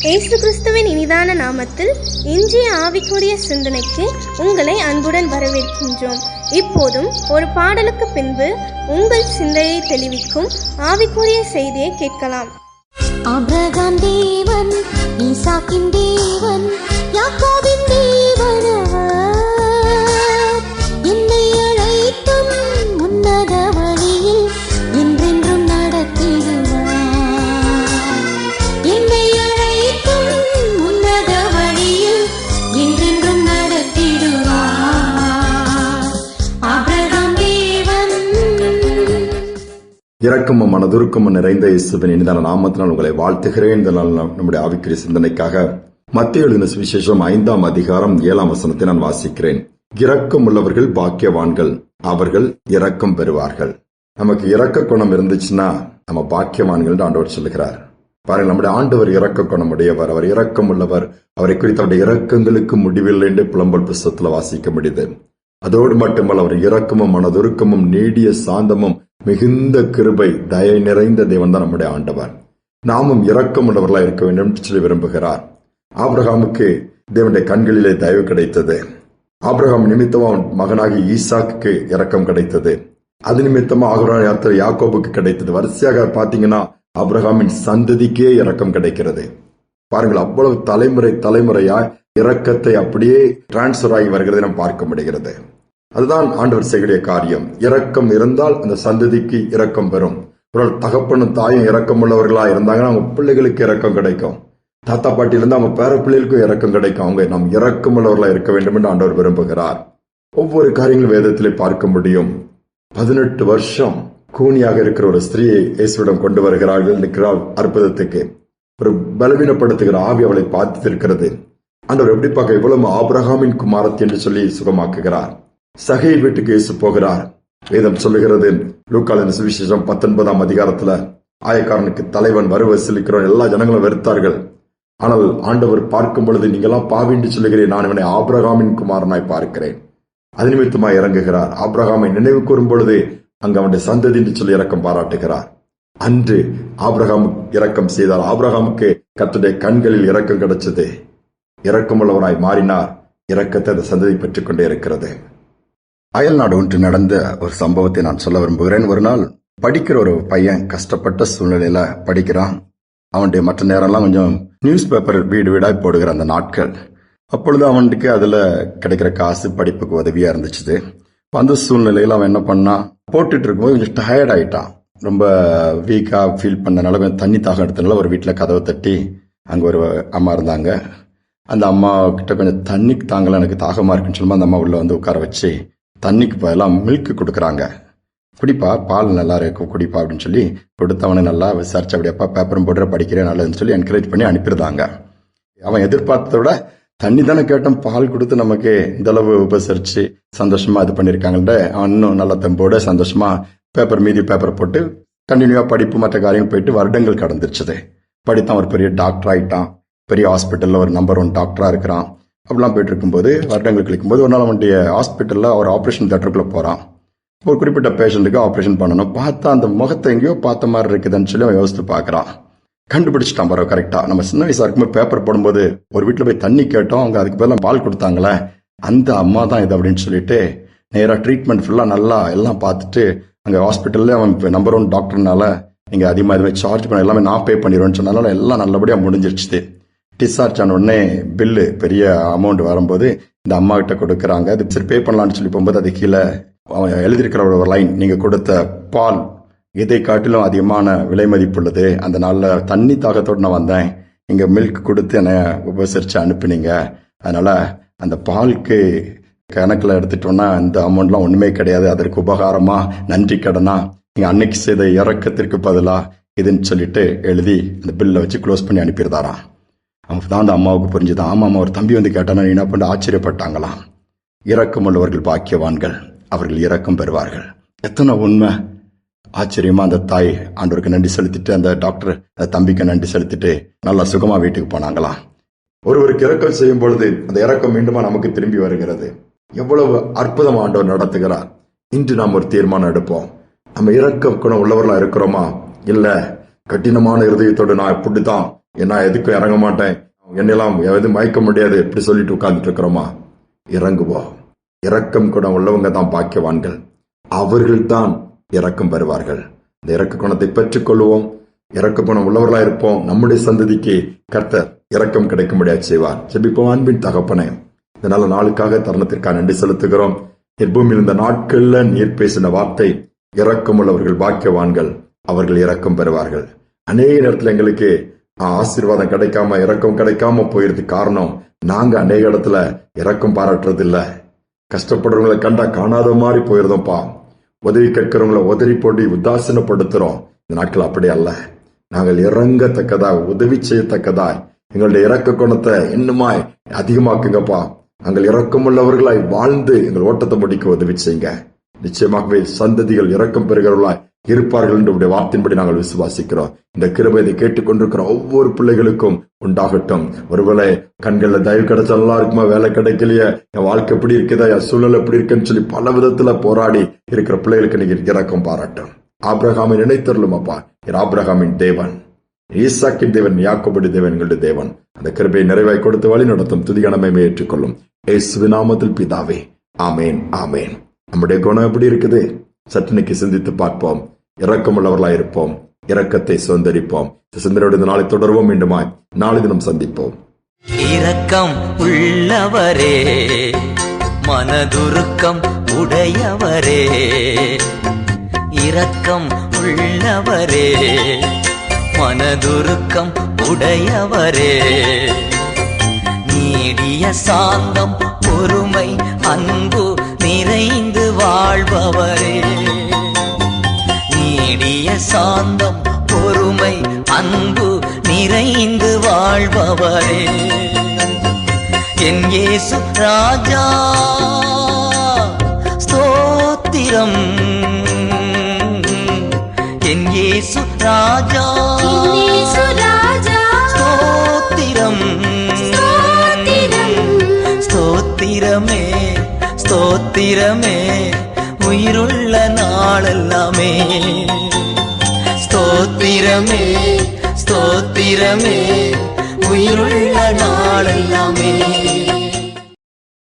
இயேசு கிறிஸ்துவின் இனிதான நாமத்தில் இன்றைய ஆவிக்குரிய சிந்தனைக்கு உங்களை அன்புடன் வரவேற்கின்றோம். இப்போதும் ஒரு பாடலுக்கு பின்பு உங்கள் சிந்தையை தெளிவிக்கும் ஆவிக்குரிய செய்தியை கேட்கலாம். ஆபிரகாம் தேவன், ஈசாக்கின் தேவன், யாக்கோபின் தேவன் அவர். என்னை அழைத்தும் உன்னத வழியில் என்றென்றும் நடத்திடுவார். என்னை அழைத்தும் உன்னத வழியில் என்றென்றும் நடத்திடுவார். ஆபிரகாம் தேவன். இரக்கமும் மனதுருக்கமும் நிறைந்த இயேசுவின் இனிதான நாமத்தினால் உங்களை வாழ்த்துகிறேன். இந்த நாள் நம்முடைய ஆவிக்குரிய சிந்தனைக்காக மத்தேயு எழுதின சுவிசேஷம் 5ஆம் அதிகாரம் 7ஆம் வசனத்தை நான் வாசிக்கிறேன். இரக்கம் உள்ளவர்கள் பாக்கியவான்கள், அவர்கள் இரக்கம் பெறுவார்கள். நமக்கு இரக்க குணம் இருந்துச்சுன்னா நம்ம பாக்கியவான்கள் என்று ஆண்டவர் சொல்லுகிறார். பாருங்கள், நம்முடைய ஆண்டவர் இரக்க குணம் உடையவர், அவர் இரக்கம் உள்ளவர். அவரை குறித்து அவருடைய இரக்கங்களுக்கு முடிவில்லை என்று புலம்பல் புஸ்தகத்தில் வாசிக்க முடியுது. அதோடு மட்டுமல்ல, அவர் இரக்கமும் மனதுருக்கமும் நீடிய சாந்தமும் மிகுந்த கிருபை தயை நிறைந்த தேவன் தான் நம்முடைய ஆண்டவர். நாமும் இரக்கம் உள்ளவர்களாக இருக்க வேண்டும் என்று சொல்லி விரும்புகிறார். ஆபிரகாமுக்கு தேவனுடைய கண்களிலே தயவு கிடைத்தது. ஆபிரகாம் நிமித்தமா அவன் மகனாகி ஈசாக்கு இரக்கம் கிடைத்தது. அது நிமித்தமா ஆபிரகாம் யாக்கோபுக்கு கிடைத்தது. வரிசையாக பாத்தீங்கன்னா ஆபிரகாமின் சந்ததிக்கே இரக்கம் கிடைக்கிறது. பாருங்கள், அவ்வளவு தலைமுறையா இரக்கத்தை அப்படியே டிரான்ஸ்பர் ஆகி வருகிறதை நாம் பார்க்க முடிகிறது. அதுதான் ஆண்டவர் செய்யக்கூடிய காரியம். இரக்கம் இருந்தால் அந்த சந்ததிக்கு இரக்கம் பெறும். ஒரு தகப்பனும் தாயும் இரக்கம் உள்ளவர்களா இருந்தாங்கன்னா அவங்க பிள்ளைகளுக்கு இரக்கம் கிடைக்கும். தாத்தா பாட்டியில இருந்து அவங்க பேர பிள்ளைகளுக்கும் இரக்கம் கிடைக்கும். அவங்க நாம் இரக்கம் உள்ளவர்களா இருக்க வேண்டும் என்று ஆண்டவர் விரும்புகிறார். ஒவ்வொரு காரியங்களும் வேதத்திலே பார்க்க முடியும். 18 வருஷம் கூனியாக இருக்கிற ஒரு ஸ்திரீயை இயேசுவிடம் கொண்டு வருகிறார்கள். நிற்கிறாள் அற்புதத்துக்கு. ஒரு பலவீனப்படுத்துகிற ஆவி அவளை பார்த்து இருக்கிறது. ஆண்டவர் எப்படி பார்க்க இவ்வளவு ஆபிரகாமின் குமாரத்தி என்று சொல்லி சுகமாக்குகிறார். சகை வீட்டுக்கு இயேசு போகிறார். வேதம் சொல்லுகிறது, லூக்காவின் சுவிசேஷம் 19ஆம் அதிகாரத்துல, ஆயக்காரனுக்கு தலைவன் வரிவசூலிக்கிறோம், எல்லா ஜனங்களும் வெறுத்தார்கள். ஆனால் ஆண்டவர் பார்க்கும் பொழுது, நீங்களாம் பாவி என்று சொல்லுகிறேன், நான் இவனை ஆபிரகாமின் குமாரனாய் பார்க்கிறேன். அது நிமித்தமாய் இறங்குகிறார். ஆபிரகாமை நினைவு கூறும் பொழுது அங்கு அவனுடைய சந்ததி என்று சொல்லி இரக்கம் பாராட்டுகிறார். அன்று ஆபிரகாம் இரக்கம் செய்தார். ஆபிரகாமுக்கு கர்த்தருடைய கண்களில் இரக்கம் கிடைச்சது. இரக்கமுள்ளவராய் மாறினார். இரக்கத்தை அந்த சந்ததி பெற்றுக் கொண்டே இருக்கிறது. அயல்நாடு ஒன்று நடந்த ஒரு சம்பவத்தை நான் சொல்ல விரும்புகிறேன். ஒரு நாள் படிக்கிற ஒரு பையன் கஷ்டப்பட்ட சூழ்நிலையில படிக்கிறான். அவனுடைய மற்ற நேரம்லாம் கொஞ்சம் நியூஸ் பேப்பர் வீடு வீடாய் போடுகிற அந்த நாட்கள். அப்பொழுது அவனுக்கு அதுல கிடைக்கிற காசு படிப்புக்கு உதவியா இருந்துச்சு. அந்த சூழ்நிலையில அவன் என்ன பண்ணா, போட்டுட்டு இருக்கும்போது கொஞ்சம் டயர்ட் ஆயிட்டான். ரொம்ப வீக்கா ஃபீல் பண்ணனால கொஞ்சம் தண்ணி தாகம் எடுத்தனால ஒரு வீட்டுல கதவை தட்டி அங்க ஒரு அம்மா இருந்தாங்க. அந்த அம்மா கிட்ட கொஞ்சம் தண்ணி தாங்கல, எனக்கு தாகமா இருக்குன்னு சொல்லும்போது அந்த அம்மா உள்ள வந்து உட்கார வச்சு தண்ணிக்கு பதிலாக மில்க் கொடுக்குறாங்க. குடிப்பா, பால் நல்லா இருக்கும், குடிப்பா அப்படின்னு சொல்லி கொடுத்தவனை நல்லா விசாரிச்சு, அப்படியப்பா பேப்பரும் போடுற படிக்கிறேன் நல்லதுன்னு சொல்லி என்கரேஜ் பண்ணி அனுப்பிடுறாங்க. அவன் எதிர்பார்த்ததை விட தண்ணி தானே கேட்டோம், பால் கொடுத்து நமக்கு இந்த அளவு உபசரிச்சு சந்தோஷமா இது பண்ணிருக்காங்கன்ற அவன் இன்னும் நல்ல தம்போட சந்தோஷமா மீதி பேப்பரை போட்டு கண்டினியூவா படிப்பு மற்ற காரியம் போயிட்டு வருடங்கள் கடந்துருச்சுது. படித்தான், ஒரு பெரிய டாக்டர் ஆயிட்டான். பெரிய ஹாஸ்பிட்டல்ல ஒரு நம்பர் 1 டாக்டரா இருக்கிறான். அப்படிலாம் போயிட்டு இருக்கும்போது வருடங்கள் கழிக்கும்போது ஒரு நாள் அவனுடைய ஹாஸ்பிட்டல்ல ஒரு ஆபரேஷன் தியேட்டருக்குள்ள போறான். ஒரு குறிப்பிட்ட பேஷண்ட்டுக்கு ஆபரேஷன் பண்ணணும். பார்த்தா அந்த முகத்தை எங்கேயோ பார்த்த மாதிரி இருக்குதுன்னு சொல்லி அவன் யோசித்து பார்க்கறான். கண்டுபிடிச்சிட்டான் பாரு கரெக்டா. நம்ம சின்ன வயசா இருக்கும்போது பேப்பர் போடும்போது ஒரு வீட்டுல போய் தண்ணி கேட்டோம், அவங்க அதுக்கு பதிலாக பால் கொடுத்தாங்களே, அந்த அம்மா தான் இது அப்படின்னு சொல்லிட்டு நேரா ட்ரீட்மெண்ட் ஃபுல்லா நல்லா எல்லாம் பார்த்துட்டு அங்க ஹாஸ்பிட்டல்ல அவன் நம்பர் 1 டாக்டர்னால நீங்க அதிகமா எதுவுமே சார்ஜ் பண்ண எல்லாமே நான் பே பண்ணிடுவேன்னு சொன்னால எல்லாம் நல்லபடியா முடிஞ்சிருச்சு. டிஸ்சார்ஜ் ஆன உடனே பில்லு பெரிய அமௌண்ட் வரும்போது இந்த அம்மா கிட்ட கொடுக்கறாங்க. அது சரி பே பண்ணலாம்னு சொல்லி போகும்போது அது கீழே எழுதியிருக்கிற ஒரு லைன், நீங்க கொடுத்த பால் இதை காட்டிலும் அதிகமான விலை மதிப்புள்ளது. அந்த நாள்ல தண்ணி தாகத்தோடு நான் வந்தேன், நீங்க மில்க் கொடுத்து என்னை உபசரிச்சு அனுப்புனீங்க. அதனால அந்த பாலுக்கு கணக்குல எடுத்துட்டோம்னா இந்த அமௌண்ட்லாம் ஒண்ணுமே கிடையாது. அதற்கு உபகாரமா நன்றி கடனா நீங்க அன்னைக்கு செய்த இறக்கத்திற்கு பதிலா இதுன்னு சொல்லிட்டு எழுதி அந்த பில்லை வச்சு க்ளோஸ் பண்ணி அனுப்பிடுதாராம். அவங்க தான் அந்த அம்மாவுக்கு புரிஞ்சுதான். ஆமா, ஒரு தம்பி வந்து கேட்டானா என்ன பண்ண ஆச்சரியப்பட்டாங்களாம். இரக்கம் உள்ளவர்கள் பாக்கியவான்கள், அவர்கள் இரக்கம் பெறுவார்கள். எத்தனை உண்மை. ஆச்சரியமா அந்த தாய் ஆண்டவருக்கு நன்றி செலுத்திட்டு, அந்த டாக்டர் அந்த தம்பிக்கு நன்றி செலுத்திட்டு நல்லா சுகமா வீட்டுக்கு போனாங்களாம். ஒருவருக்கு இரக்கம் செய்யும் பொழுது அந்த இரக்கம் மீண்டுமா நமக்கு திரும்பி வருகிறது. எவ்வளவு அற்புதமா ஆண்டவர் நடத்துகிறார். இன்று நாம் ஒரு தீர்மானம் எடுப்போம். நம்ம இரக்க குணம் உள்ளவர்களா இருக்கிறோமா? இல்ல கடினமான இருதயத்தோடு நான் இப்படித்தான் நான் எதுக்கும் இறங்க மாட்டேன், என்னெல்லாம் எதுவும் மயக்க முடியாது இப்படி சொல்லிட்டு உட்கார்ந்துட்டு இருக்கிறோமா? இறங்குவோம். இரக்கம் குணம் உள்ளவங்க தான் பாக்கியவான்கள். அவர்கள் தான் இரக்கம் பெறுவார்கள். இந்த இரக்க குணத்தை பெற்றுக் கொள்வோம். இரக்க குணம் உள்ளவர்களா இருப்போம். நம்முடைய சந்ததிக்கு கர்த்தர் இரக்கம் கிடைக்கும்படியாக செய்வார். ஜெபிப்போம். அன்பின் தகப்பனே, இந்த நல்ல நாளுக்காக தருணத்திற்காக நன்றி செலுத்துகிறோம். பூமியில் இந்த நாட்கள்ல நீர் பேசின வார்த்தை, இரக்கம் உள்ளவர்கள் பாக்கியவான்கள், அவர்கள் இரக்கம் பெறுவார்கள். அநேக நேரத்தில் எங்களுக்கு ஆசீர்வாதம் கிடைக்காம இரக்கம் கிடைக்காம போயிருக்கு. காரணம், நாங்க அநேக இடத்துல இரக்கம் பாராட்டுறது இல்ல. கஷ்டப்படுறவங்களை கண்டா காணாத மாதிரி போயிருந்தோம்ப்பா. உதவி கேட்கிறவங்களை உதறி போட்டு உதாசீனப்படுத்துறோம். இந்த நாட்கள் அப்படி அல்ல. நாங்கள் இறங்கத்தக்கதாய், உதவி செய்யத்தக்கதாய் எங்களுடைய இரக்க குணத்தை இன்னுமாய் அதிகமாக்குங்கப்பா. நாங்கள் இரக்கமுள்ளவர்களாய் வாழ்ந்து எங்கள் ஓட்டத்தை முடிக்க உதவி செய்யுங்க. நிச்சயமாகவே சந்ததிகள் இரக்கம் பெறுகிறவர்களாய் இருப்பார்கள் என்று உடைய வார்த்தையின்படி நாங்கள் விசுவாசிக்கிறோம். இந்த கிருபை இதை கேட்டுக்கொண்டிருக்கிற ஒவ்வொரு பிள்ளைகளுக்கும் உண்டாகட்டும். ஒருவேளை கண்கள்ல தயவு கிடைச்சா நல்லா இருக்குமா, வேலை கிடைக்கலையே, என் வாழ்க்கை எப்படி இருக்குதா, என் சூழல் எப்படி இருக்குன்னு சொல்லி பல விதத்துல போராடி இருக்கிற பிள்ளைகளுக்கு நீங்க இரக்கம் பாராட்டும். ஆபிரகாமை நினைத்தருளும் அப்பா. ஆபிரகாமின் தேவன், ஈசாக்கின் தேவன், யாக்கோபுடைய தேவன், எங்களுடைய தேவன். அந்த கிருபையை நிறைவாய் கொடுத்து வழி நடத்தும். துதிகனமே ஏற்றுக்கொள்ளும். இயேசுவின் நாமத்தில் பிதாவே, ஆமேன், ஆமேன். நம்முடைய குணம் எப்படி இருக்குது? சற்றனைக்கு சிந்தித்து பார்ப்போம். இரக்கமுள்ளவர்களாய் இருப்போம். இரக்கத்தை சுதந்திரிப்போம். சிந்தனையோடு நாளை தொடர்வோம். மீண்டுமாய் நாளை தினம் சந்திப்போம். இரக்கம் உள்ளவரே, மனதுருக்கம் உடையவரே, இரக்கம் உள்ளவரே, மனதுருக்கம் உடையவரே, நீடிய சாந்தம் பொறுமை அன்பு நிறைந்து வாழ்பவரே, நீடிய சாந்தம் பொறுமை அன்பு நிறைந்து வாழ்பவரே, என் இயேசு ராஜா ஸ்தோத்திரம், என் இயேசு ராஜா ஸ்தோத்திரம், ஸ்தோத்திரமே ஸ்தோத்திரமே உயிருள்ள நாளெல்லாமே, ஸ்தோத்திரமே ஸ்தோத்திரமே உயிருள்ள நாளெல்லாமே.